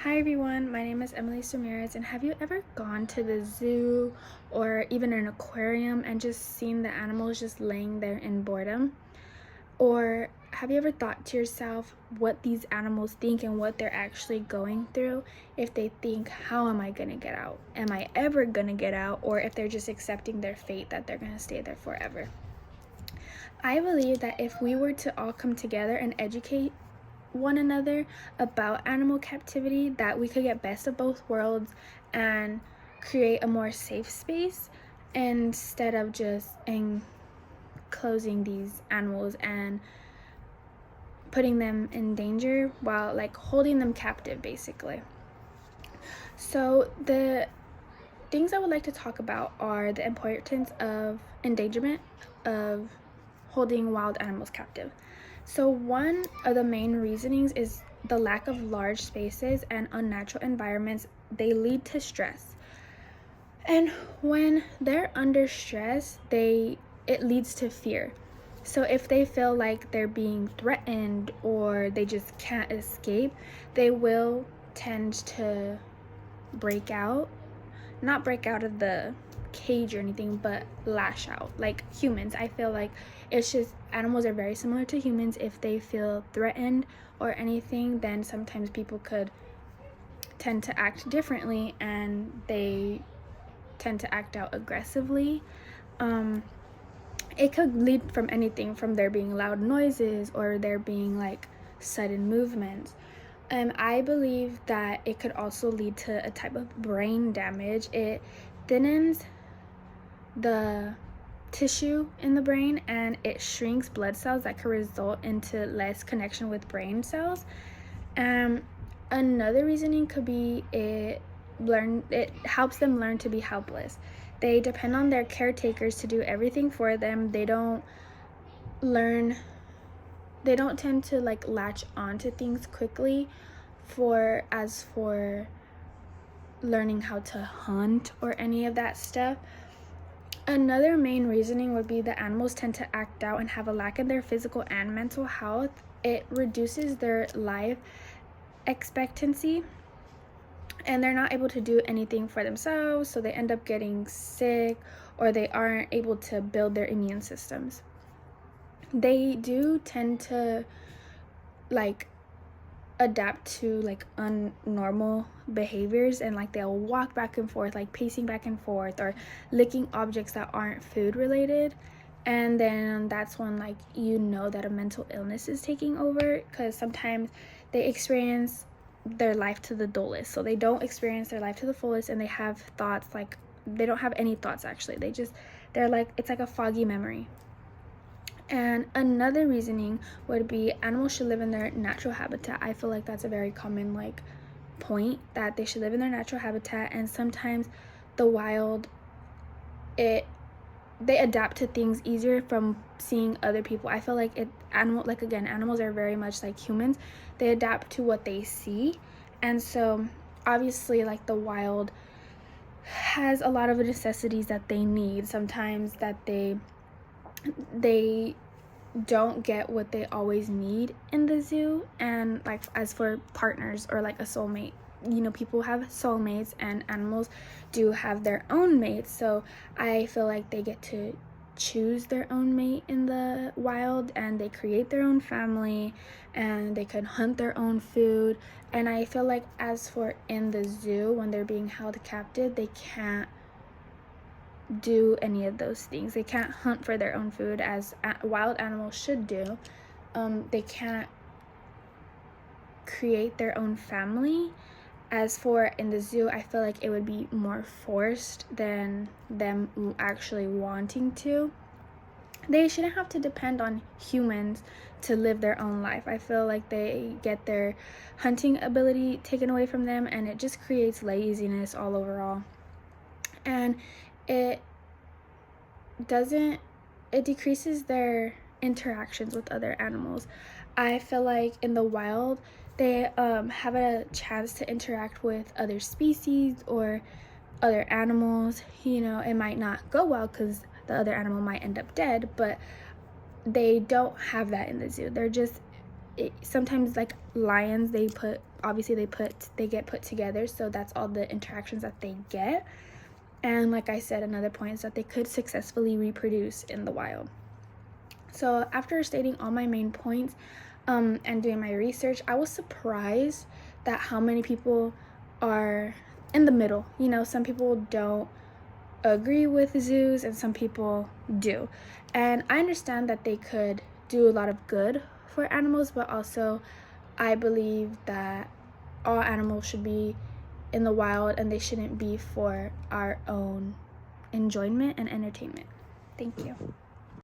Hi everyone, my name is emmalys Ramirez, and have you ever gone to the zoo or even an aquarium and just seen the animals just laying there in boredom? Or have you ever thought to yourself what these animals think and what they're actually going through? If they think, how am I gonna get out? Am I ever gonna get out? Or if they're just accepting their fate that they're gonna stay there forever. I believe that if we were to all come together and educate one another about animal captivity, that we could get best of both worlds and create a more safe space instead of just enclosing these animals and putting them in danger while like holding them captive basically. So the things I would like to talk about are the importance of endangerment of holding wild animals captive. So one of the main reasonings is the lack of large spaces and unnatural environments. They lead to stress. And when they're under stress, it leads to fear. So if they feel like they're being threatened or they just can't escape, they will tend to break out. Not break out of the cage or anything, but lash out like humans. I feel like it's just animals are very similar to humans. If they feel threatened or anything, then sometimes people could tend to act differently and they tend to act out aggressively. It could lead from anything from there being loud noises or there being like sudden movements. I believe that it could also lead to a type of brain damage. It thinnens the tissue in the brain and it shrinks blood cells that could result into less connection with brain cells. Another reasoning could be it helps them learn to be helpless. They depend on their caretakers to do everything for them. They don't tend to like latch onto things quickly for learning how to hunt or any of that stuff. Another main reasoning would be that animals tend to act out and have a lack in their physical and mental health. It reduces their life expectancy and they're not able to do anything for themselves, so they end up getting sick or they aren't able to build their immune systems. They do tend to like adapt to like unnormal behaviors and like they'll walk back and forth, like pacing back and forth or licking objects that aren't food related. And then that's when like that a mental illness is taking over, because sometimes they experience their life to the dullest, so they don't experience their life to the fullest and they have thoughts like they don't have any thoughts actually. They're like, it's like a foggy memory. And another reasoning would be animals should live in their natural habitat. I feel like that's a very common like point, that they should live in their natural habitat. And sometimes the wild, they adapt to things easier from seeing other people. I feel like animals are very much like humans. They adapt to what they see. And so obviously like the wild has a lot of the necessities that they need. Sometimes that they don't get what they always need in the zoo. And like as for partners or like a soulmate, people have soulmates and animals do have their own mates. So I feel like they get to choose their own mate in the wild and they create their own family and they can hunt their own food. And I feel like as for in the zoo, when they're being held captive, they can't do any of those things. They can't hunt for their own food as wild animals should do. They can't create their own family. As for in the zoo, I feel like it would be more forced than them actually wanting to. They shouldn't have to depend on humans to live their own life. I feel like they get their hunting ability taken away from them and it just creates laziness all overall. And it decreases their interactions with other animals. I feel like in the wild they have a chance to interact with other species or other animals. It might not go well because the other animal might end up dead, but they don't have that in the zoo. They're just sometimes like lions, they put obviously they get put together, so that's all the interactions that they get. And like I said, another point is that they could successfully reproduce in the wild. So after stating all my main points and doing my research, I was surprised that how many people are in the middle. You know, some people don't agree with zoos and some people do. And I understand that they could do a lot of good for animals, but also I believe that all animals should be in the wild and they shouldn't be for our own enjoyment and entertainment. Thank you.